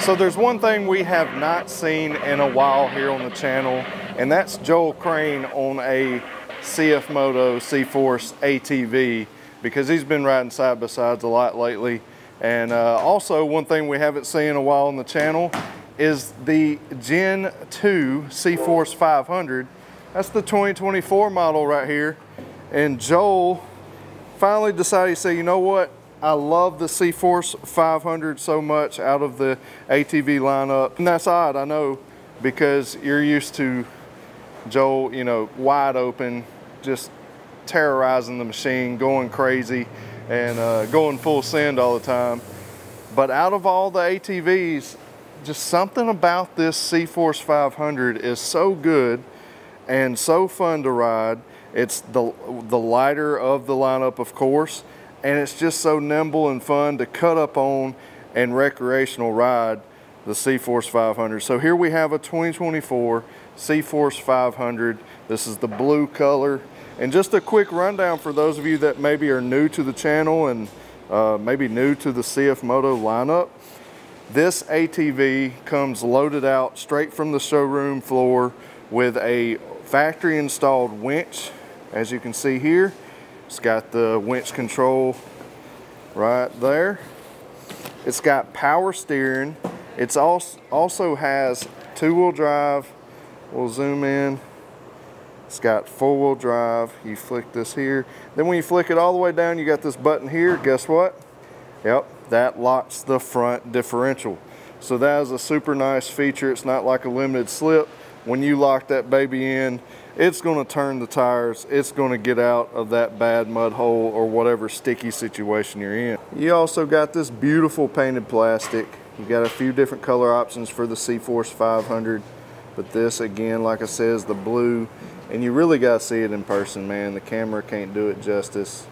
So there's one thing we have not seen in a while here on the channel, and that's Joel Crane on a CFMOTO CFORCE ATV, because he's been riding side by sides a lot lately. And also one thing we haven't seen in a while on the channel is the Gen 2 CFORCE 500. That's the 2024 model right here. And Joel finally decided, he said, you know what? I love the CFORCE 500 so much out of the ATV lineup. And that's odd, I know, because you're used to Joel, you know, wide open, just terrorizing the machine, going crazy, and going full send all the time. But out of all the ATVs, just something about this CFORCE 500 is so good and so fun to ride. It's the lighter of the lineup, of course, and it's just so nimble and fun to cut up on and recreational ride the CFORCE 500. So here we have a 2024 CFORCE 500. This is the blue color. And just a quick rundown for those of you that maybe are new to the channel and maybe new to the CFMOTO lineup. This ATV comes loaded out straight from the showroom floor with a factory installed winch. As you can see here, it's got the winch control right there. It's got power steering. It's also has two-wheel drive. We'll zoom in. It's got four-wheel drive. You flick this here. Then when you flick it all the way down, you got this button here. Guess what? Yep, that locks the front differential. So that is a super nice feature. It's not like a limited slip. When you lock that baby in, it's going to turn the tires. It's going to get out of that bad mud hole or whatever sticky situation you're in. You also got this beautiful painted plastic. You got a few different color options for the CFORCE 500, but this, again, like I said, is the blue. And you really got to see it in person, man. The camera can't do it justice,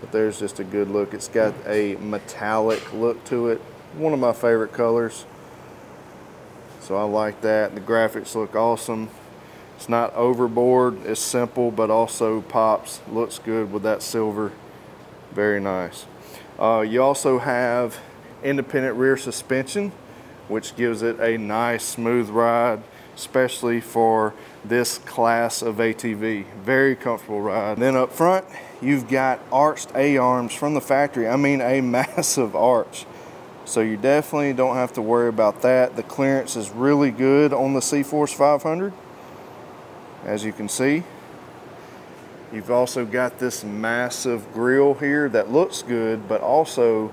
but there's just a good look. It's got a metallic look to it. One of my favorite colors. So I like that. The graphics look awesome. It's not overboard. It's simple, but also pops. Looks good with that silver. Very nice. You also have independent rear suspension, which gives it a nice smooth ride, especially for this class of ATV. Very comfortable ride. And then up front, you've got arched A-arms from the factory. I mean, a massive arch. So you definitely don't have to worry about that. The clearance is really good on the CFORCE 500, as you can see. You've also got this massive grille here that looks good, but also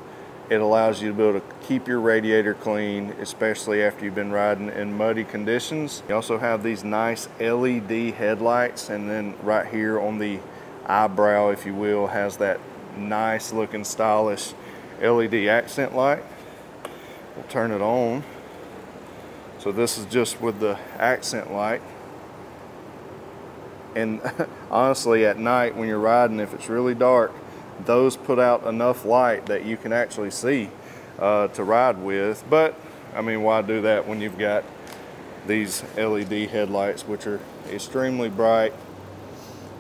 it allows you to be able to keep your radiator clean, especially after you've been riding in muddy conditions. You also have these nice LED headlights, and then right here on the eyebrow, if you will, has that nice looking stylish LED accent light. We'll turn it on. So this is just with the accent light. And honestly, at night when you're riding, if it's really dark, those put out enough light that you can actually see to ride with. But I mean, why do that when you've got these LED headlights, which are extremely bright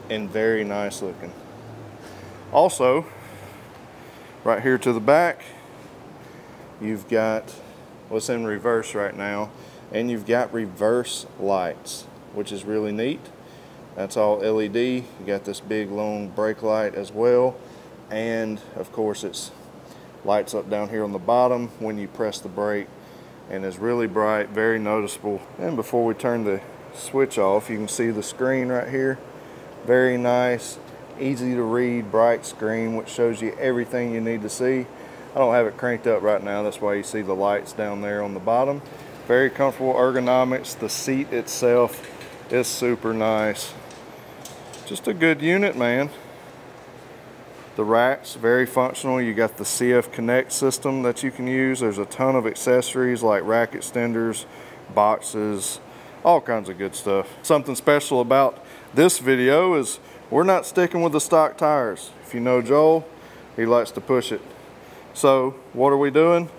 and very nice looking. Also, right here to the back, you've got what's in reverse right now, and you've got reverse lights, which is really neat. That's all LED. You got this big long brake light as well. And of course, it's lights up down here on the bottom when you press the brake, and is really bright, very noticeable. And before we turn the switch off, you can see the screen right here. Very nice, easy to read, bright screen, which shows you everything you need to see. I don't have it cranked up right now, that's why you see the lights down there on the bottom. Very comfortable ergonomics. The seat itself is super nice. Just a good unit, man. The racks, very functional. You got the CF Connect system that you can use. There's a ton of accessories like rack extenders, boxes, all kinds of good stuff. Something special about this video is we're not sticking with the stock tires. If you know Joel, he likes to push it. So what are we doing?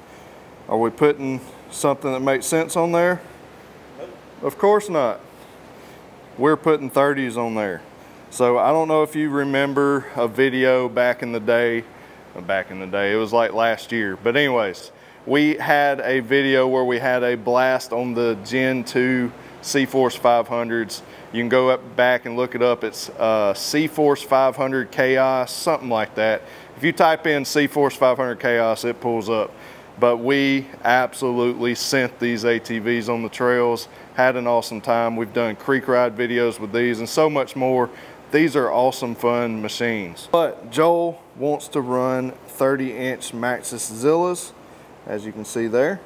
Are we putting something that makes sense on there? Nope. Of course not. We're putting 30s on there. So I don't know if you remember a video back in the day, it was like last year, but anyways, We had a video where we had a blast on the Gen 2 CFORCE 500s. You can go back and look it up. It's CFORCE 500 Chaos, something like that. If you type in CFORCE 500 Chaos, it pulls up. But we absolutely sent these ATVs on the trails, had an awesome time. We've done creek ride videos with these and so much more. These are awesome, fun machines. But Joel wants to run 30-inch Maxxis Zillas, as you can see there.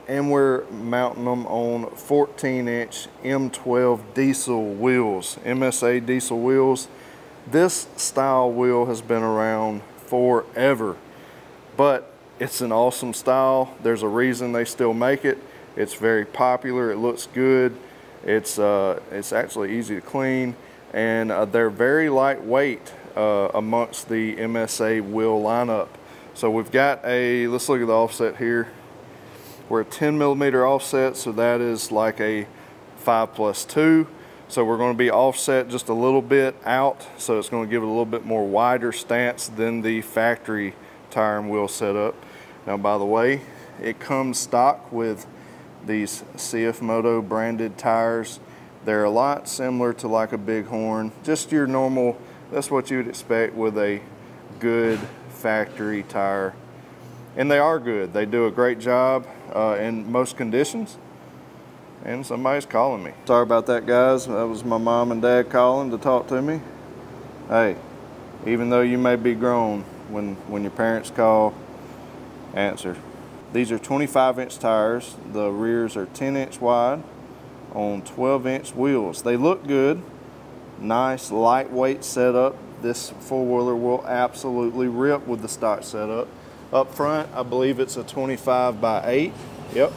And we're mounting them on 14-inch M12 diesel wheels, MSA diesel wheels. This style wheel has been around forever, but it's an awesome style. There's a reason they still make it. It's very popular. It looks good. It's actually easy to clean, and they're very lightweight amongst the MSA wheel lineup. So we've got a, let's look at the offset here. We're a 10mm offset, so that is like a 5+2. So we're going to be offset just a little bit out, so it's going to give it a little bit more wider stance than the factory tire and wheel setup. Now, by the way, it comes stock with these CFMOTO branded tires. They're a lot similar to like a Bighorn, just your normal, that's what you would expect with a good factory tire. And they are good. They do a great job in most conditions. And somebody's calling me. Sorry about that, guys. That was my mom and dad calling to talk to me. Hey, even though you may be grown, when your parents call, answer. These are 25-inch tires. The rears are 10-inch wide on 12-inch wheels. They look good. Nice, lightweight setup. This four-wheeler will absolutely rip with the stock setup. Up front, I believe it's a 25x8. Yep,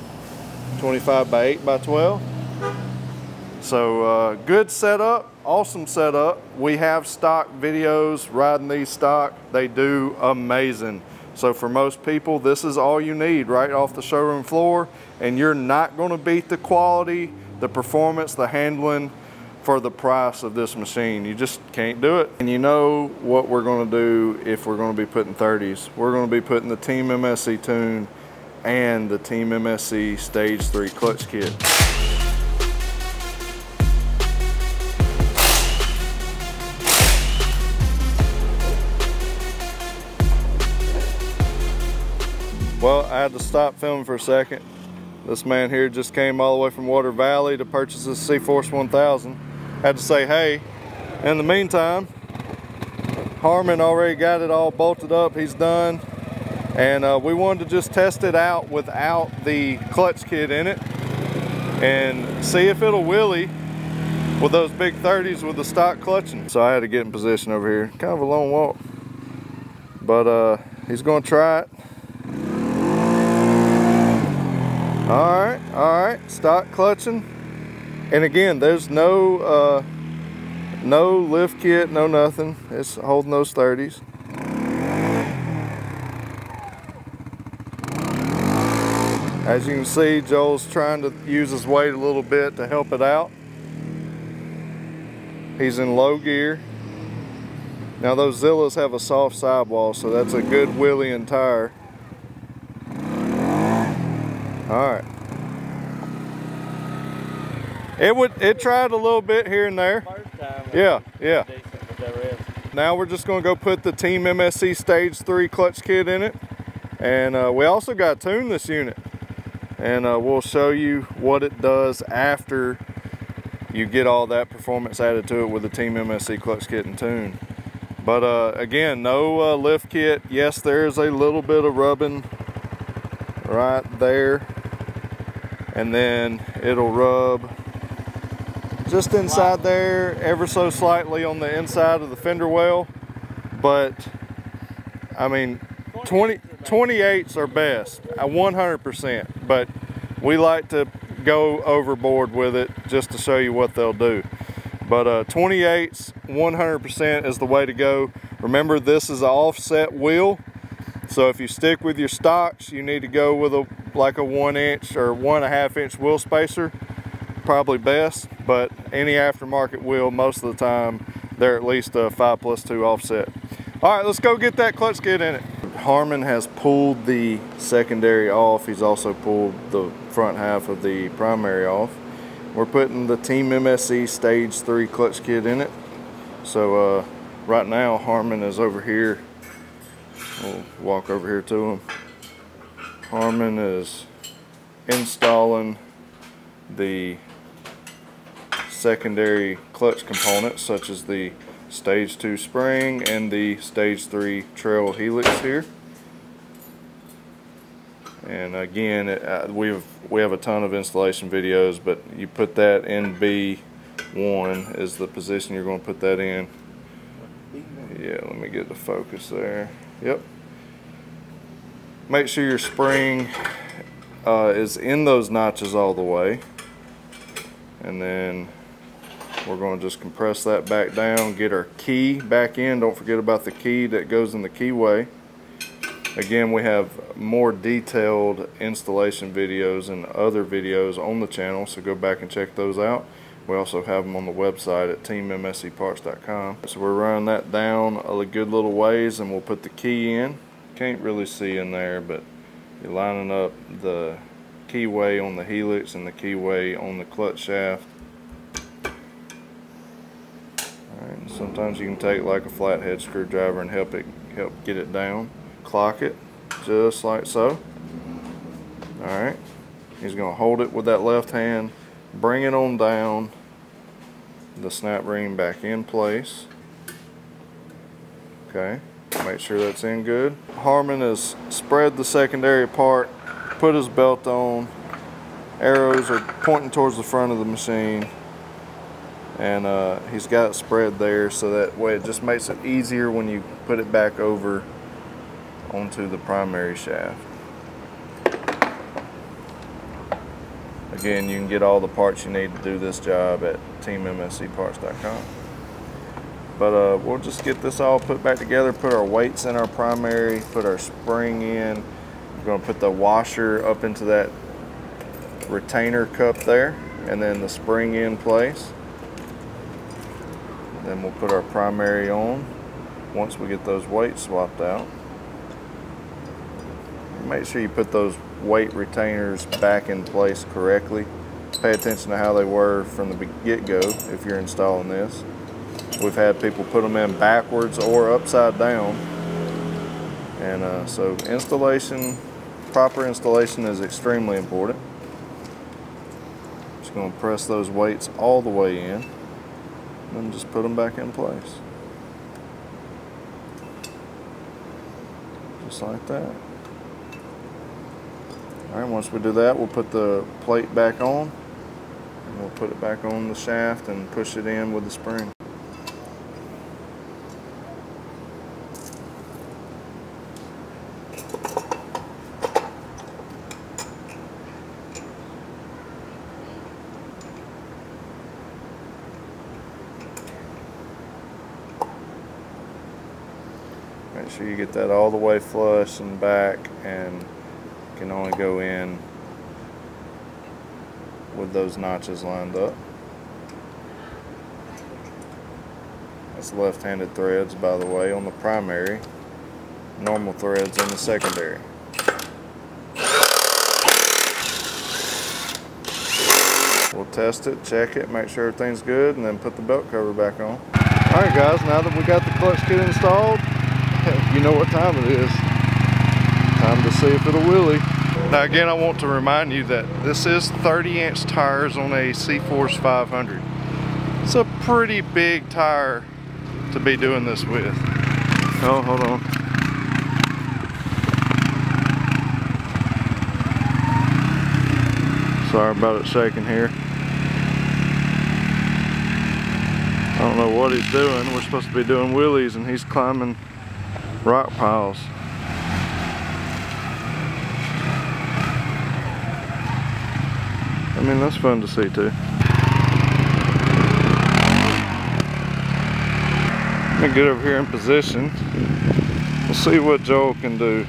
25x8x12. So good setup, awesome setup. We have stock videos riding these stock. They do amazing. So for most people, this is all you need right off the showroom floor, and you're not going to beat the quality, the performance, the handling for the price of this machine. You just can't do it. And you know what we're going to do if we're going to be putting 30s. We're going to be putting the Team MSC tune and the Team MSC Stage 3 clutch kit. Well, I had to stop filming for a second. This man here just came all the way from Water Valley to purchase this CFORCE 1000. Had to say hey. In the meantime, Harmon already got it all bolted up. He's done. And we wanted to just test it out without the clutch kit in it and see if it'll wheelie with those big 30s with the stock clutching. So I had to get in position over here. Kind of a long walk. But he's going to try it. All right, stock clutching. And again, there's no lift kit, no nothing. It's holding those 30s. As you can see, Joel's trying to use his weight a little bit to help it out. He's in low gear. Now those Zillas have a soft sidewall, so that's a good wheeling tire. All right. It tried a little bit here and there. Yeah. Now we're just going to go put the Team MSC Stage 3 clutch kit in it. And we also got to tune this unit. And we'll show you what it does after you get all that performance added to it with the Team MSC clutch kit and tune. But again, no lift kit. Yes, there is a little bit of rubbing right there. And then it'll rub just inside there, ever so slightly on the inside of the fender well. But I mean, 28s are best, 100%. But we like to go overboard with it just to show you what they'll do. But 28s, 100% is the way to go. Remember, this is an offset wheel. So if you stick with your stocks, you need to go with like a 1-inch or 1.5-inch wheel spacer, probably best. But any aftermarket wheel, most of the time, they're at least a 5+2 offset. All right, let's go get that clutch kit in it. Harmon has pulled the secondary off. He's also pulled the front half of the primary off. We're putting the Team MSC Stage 3 clutch kit in it. So right now Harmon is over here. We'll walk over here to him. Harmon is installing the secondary clutch components, such as the Stage 2 spring and the Stage 3 trail helix here. And again, we have a ton of installation videos, but you put that in B1 is the position you're going to put that in. Yeah, let me get the focus there. Yep. Make sure your spring is in those notches all the way, and then we're going to just compress that back down, get our key back in. Don't forget about the key that goes in the keyway. Again, we have more detailed installation videos and other videos on the channel, so go back and check those out. We also have them on the website at teammscparts.com. So we're running that down a good little ways, and we'll put the key in. Can't really see in there, but you're lining up the keyway on the helix and the keyway on the clutch shaft. Alright, sometimes you can take like a flathead screwdriver and help get it down. Clock it just like so. Alright, he's going to hold it with that left hand, bring it on down, the snap ring back in place. Okay, make sure that's in good. Harmon has spread the secondary apart, put his belt on, arrows are pointing towards the front of the machine, and he's got it spread there, so that way it just makes it easier when you put it back over onto the primary shaft. Again, you can get all the parts you need to do this job at teammscparts.com. But we'll just get this all put back together, put our weights in our primary, put our spring in. We're going to put the washer up into that retainer cup there, and then the spring in place. Then we'll put our primary on once we get those weights swapped out. Make sure you put those weight retainers back in place correctly. Pay attention to how they were from the get-go if you're installing this. We've had people put them in backwards or upside down. And so installation, proper installation is extremely important. Just going to press those weights all the way in, and then just put them back in place. Just like that. Alright, once we do that, we'll put the plate back on, and we'll put it back on the shaft and push it in with the spring. Make sure you get that all the way flush and back, and can only go in with those notches lined up. That's left-handed threads, by the way, on the primary. Normal threads on the secondary. We'll test it, check it, make sure everything's good, and then put the belt cover back on. Alright guys, now that we got the clutch kit installed, you know what time it is. Time to see if it'll wheelie. Now again, I want to remind you that this is 30-inch tires on a CFORCE 500. It's a pretty big tire to be doing this with. Oh, hold on. Sorry about it shaking here. I don't know what he's doing. We're supposed to be doing wheelies and he's climbing rock piles. I mean, that's fun to see too. Let me get over here in position. We'll see what Joel can do.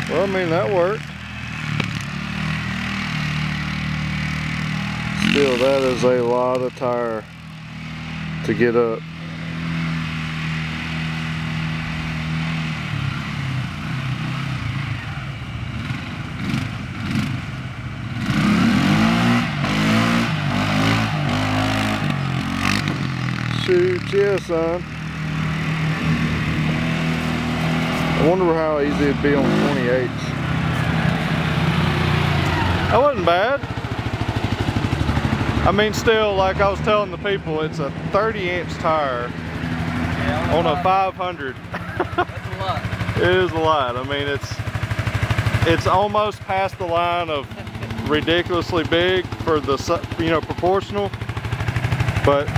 Well, I mean, that worked. Still, that is a lot of tire to get up. Shoot, yeah, son. I wonder how easy it'd be on 28s. That wasn't bad. I mean, still, like I was telling the people, it's a 30-inch tire on a 500. That's a lot. It is a lot. I mean, it's almost past the line of ridiculously big for the, you know, proportional, but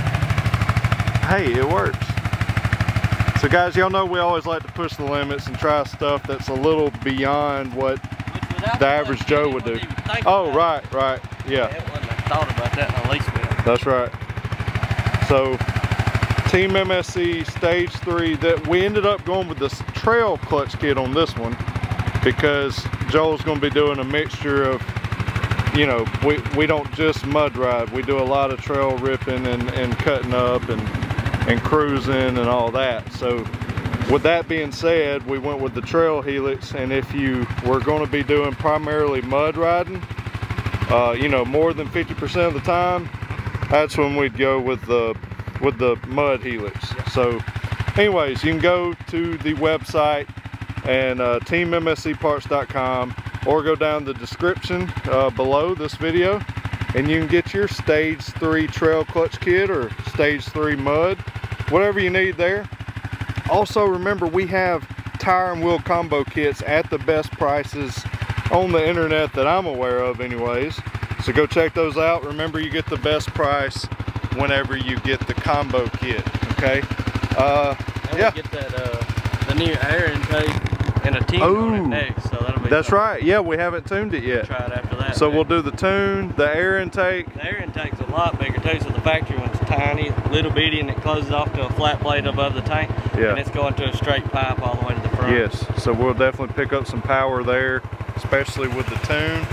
hey, it works. So guys, y'all know we always like to push the limits and try stuff that's a little beyond what the average Joe would do. Oh, right, yeah. It wouldn't have thought about that in the least bit. That's right. So, Team MSC Stage 3, that we ended up going with this trail clutch kit on this one because Joel's going to be doing a mixture of, you know, we don't just mud ride. We do a lot of trail ripping and cutting up and cruising and all that. So with that being said, we went with the trail helix, and if you were going to be doing primarily mud riding, you know, more than 50% of the time, that's when we'd go with the mud helix. So anyways, you can go to the website and teammscparts.com, or go down the description below this video, and you can get your Stage 3 trail clutch kit or Stage 3 mud, whatever you need there. Also remember, we have tire and wheel combo kits at the best prices on the internet that I'm aware of anyways. So go check those out. Remember, you get the best price whenever you get the combo kit, okay? And yeah. we get that, the new air intake and a tune on it next, so that'll be That's something. Right, yeah, we haven't tuned it yet. Try it after that. So we'll do the tune, the air intake. The air intake's a lot bigger too, so the factory one's tiny, little bitty, and it closes off to a flat plate above the tank. Yeah. And it's going to a straight pipe all the way to the front. Yes, so we'll definitely pick up some power there, especially with the tune.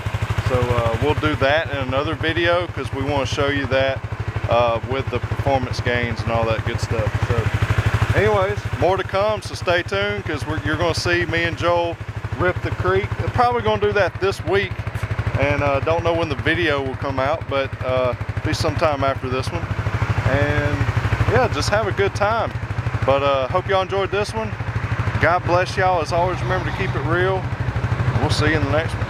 So we'll do that in another video because we want to show you that with the performance gains and all that good stuff. So anyways, more to come, so stay tuned because you're going to see me and Joel rip the creek. We're probably going to do that this week, and don't know when the video will come out, but be sometime after this one. And yeah, just have a good time. But hope y'all enjoyed this one. God bless y'all. As always, remember to keep it real. We'll see you in the next one.